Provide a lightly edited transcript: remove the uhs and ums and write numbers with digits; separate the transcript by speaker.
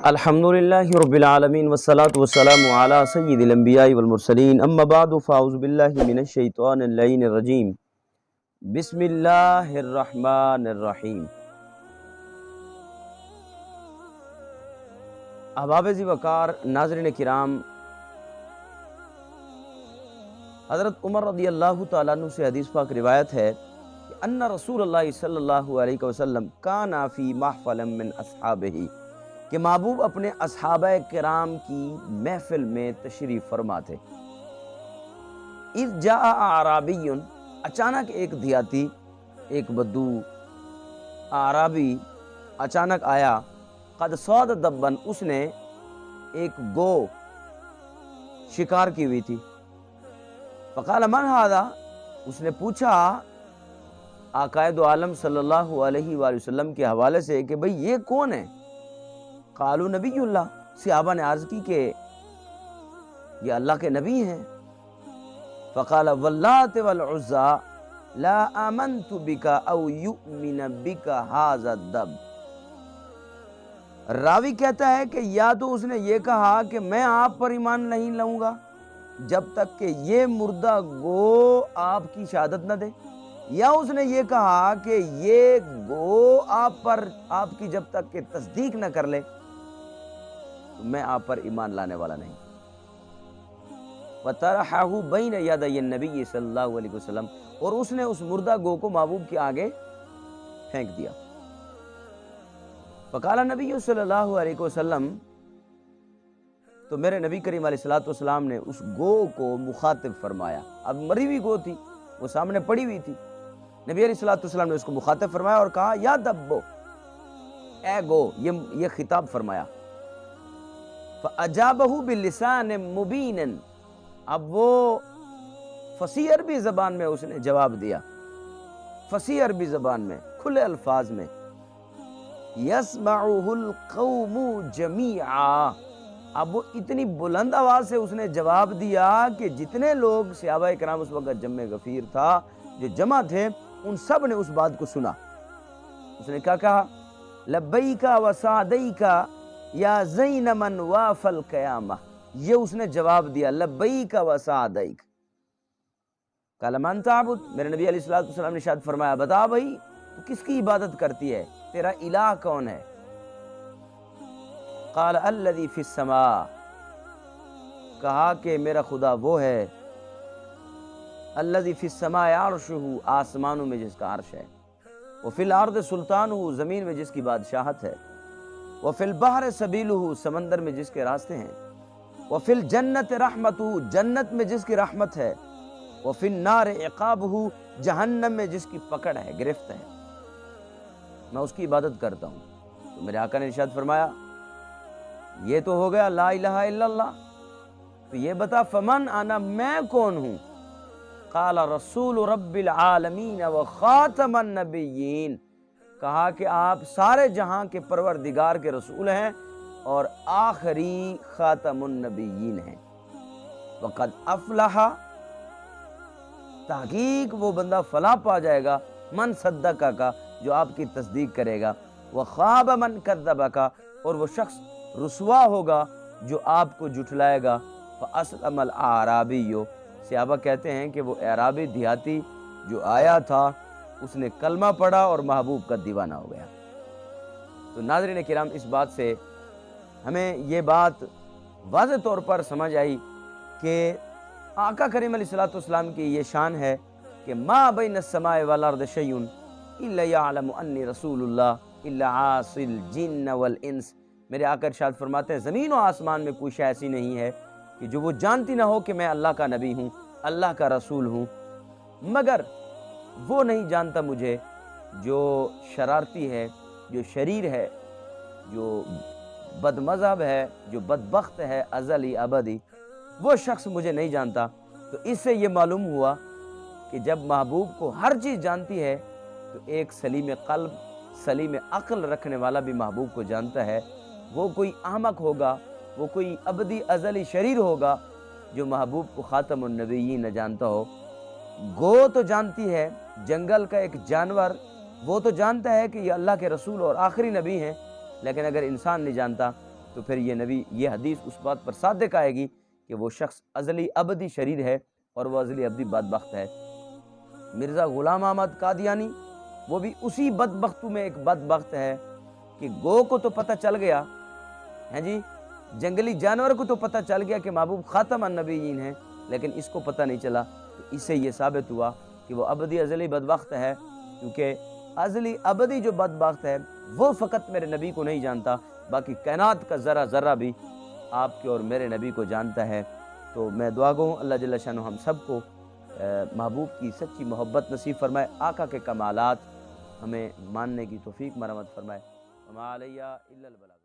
Speaker 1: الحمدللہ رب العالمین والصلاة والسلام علی سید الانبیاء والمرسلین اما بعد فاعوذ باللہ من الشیطان اللعین الرجیم بسم اللہ الرحمن الرحیم۔ احباب ذی وقار، ناظرین کرام، حضرت عمر رضی اللہ تعالیٰ عنہ سے حدیث پاک روایت ہے کہ ان رسول اللہ صلی اللہ علیہ وسلم کان فی محفل من اصحابہ، کہ محبوب اپنے اصحابہ کرام کی محفل میں تشریف فرما تھے۔ اذ جاء اعرابی، اچانک ایک دیہاتی، ایک بدو اعرابی اچانک آیا۔ قد صاد دبن، اس نے ایک گو شکار کی ہوئی تھی۔ فقال من ھذا، اس نے پوچھا آقائے دو عالم صلی اللہ علیہ وآلہ وسلم کے حوالے سے کہ بھئی یہ کون ہے؟ قالوا نبی اللہ، صحابہ نے عرض کی کہ یہ اللہ کے نبی ہیں۔ فقال واللات والعزى لا آمنت بک او یؤمن بک ھذا الدب، راوی کہتا ہے کہ یا تو اس نے یہ کہا کہ میں آپ پر ایمان نہیں لاؤں گا جب تک کہ یہ مردہ گو آپ کی شہادت نہ دے، یا اس نے یہ کہا کہ یہ گو آپ کی جب تک کہ تصدیق نہ کر لے تو میں آپ پر ایمان لانے والا نہیں۔ وَطَرَحَهُ بَيْنَ يَدَيِ النَّبِيِّ صلی اللہ علیہ وسلم، اور اس نے اس مردہ گو کو محبوب کے آگے پھینک دیا۔ فقال نبی صلی اللہ علیہ وسلم، تو میرے نبی کریم علیہ السلام نے اس گو کو مخاطب فرمایا۔ اب مری ہوئی گو تھی، وہ سامنے پڑی ہوئی تھی۔ نبی علیہ السلام نے اس کو مخاطب فرمایا اور کہا یا دبو، اے گو، یہ خطاب فرمایا۔ فَأَجَابَهُ بِاللِّسَانٍ مُبِينٍ، اب وہ فصیح عربی زبان میں اس نے جواب دیا، فصیح عربی زبان میں، کھلے الفاظ میں۔ يَسْمَعُهُ الْقَوْمُ جَمِيعًا، اب وہ اتنی بلند آواز سے اس نے جواب دیا کہ جتنے لوگ صحابہ کرام اس وقت جمع غفیر تھا، جو جمع تھے، ان سب نے اس بات کو سنا۔ اس نے کیا کہا؟ لبیک و سعدیک یا زین من واف القیامہ، یہ اس نے جواب دیا، لبیک و سعدیک۔ قال من تعبد، میرے نبی علیہ السلام نے ارشاد فرمایا بتا بھائی تو کس کی عبادت کرتی ہے، تیرا الہ کون ہے؟ قال الذی فی السماء، کہا کہ میرا خدا وہ ہے، الذی فی السماء عرشہ، آسمانوں میں جس کا عرش ہے، وفی الارض سلطانہ، زمین میں جس کی بادشاہت ہے، وفی البحر سبیلہ، سمندر میں جس کے راستے ہیں، وفی الجنت رحمتہ، جنت میں جس کی رحمت ہے، وفی النار عقابہ، جہنم میں جس کی پکڑ ہے، گرفت ہے، میں اس کی عبادت کرتا ہوں۔ تو میرے آقا نے ارشاد فرمایا یہ تو ہو گیا لا الہ الا اللہ، تو یہ بتا فمن انا، میں کون ہوں؟ قال رسول رب العالمین و خاتم النبیین، کہا کہ آپ سارے جہاں کے پروردگار کے رسول ہیں اور آخری خاتم النبیین ہیں۔ وقد افلح، تحقیق وہ بندہ فلاح پا جائے گا، من صدقہ کا، جو آپ کی تصدیق کرے گا، وخاب من کذبک، اور وہ شخص رسوا ہوگا جو آپ کو جھٹلائے گا۔ فاسلم الاعرابی، صحابہ کہتے ہیں کہ وہ اعرابی دیہاتی جو آیا تھا اس نے کلمہ پڑھا اور محبوب کا دیوانہ ہو گیا۔ تو ناظرین کرام، اس بات سے ہمیں یہ بات واضح طور پر سمجھ آئی کہ آقا کریم علیہ السلام کی یہ شان ہے کہ ما بین السماء والارض شیء الا یعلم انی رسول اللہ الا عاصی الجن والانس، میرے آقا ارشاد فرماتے ہیں زمین و آسمان میں کوئی شے ایسی نہیں ہے کہ جو وہ جانتی نہ ہو کہ میں اللہ کا نبی ہوں، اللہ کا رسول ہوں، مگر وہ نہیں جانتا مجھے جو شرارتی ہے، جو شریر ہے، جو بد مذہب ہے، جو بدبخت ہے، ازلی ابدی، وہ شخص مجھے نہیں جانتا۔ تو اس سے یہ معلوم ہوا کہ جب محبوب کو ہر چیز جانتی ہے تو ایک سلیم قلب، سلیم عقل رکھنے والا بھی محبوب کو جانتا ہے۔ وہ کوئی احمق ہوگا، وہ کوئی ابدی ازلی شریر ہوگا جو محبوب کو خاتم النبیین نہ جانتا ہو۔ گو تو جانتی ہے، جنگل کا ایک جانور، وہ تو جانتا ہے کہ یہ اللہ کے رسول اور آخری نبی ہیں، لیکن اگر انسان نہیں جانتا تو پھر یہ نبی یہ حدیث اس بات پر صادق آئے گی کہ وہ شخص ازلی ابدی شریر ہے اور وہ ازلی ابدی بدبخت ہے۔ مرزا غلام احمد قادیانی وہ بھی اسی بدبختوں میں ایک بدبخت ہے کہ گو کو تو پتہ چل گیا ہے جی، جنگلی جانور کو تو پتہ چل گیا کہ محبوب خاتم النبیین ہیں، لیکن اس کو پتہ نہیں چلا۔ تو اس سے یہ ثابت ہوا کہ وہ ابدی ازلی بدبخت ہے، کیونکہ ازلی ابدی جو بدبخت ہے وہ فقط میرے نبی کو نہیں جانتا، باقی کائنات کا ذرہ ذرہ بھی آپ کے اور میرے نبی کو جانتا ہے۔ تو میں دعا گو ہوں اللہ جل شانہ ہم سب کو محبوب کی سچی محبت نصیب فرمائے، آقا کے کمالات ہمیں ماننے کی توفیق مرحمت فرمائے۔ وما علیہ الا البلاغ۔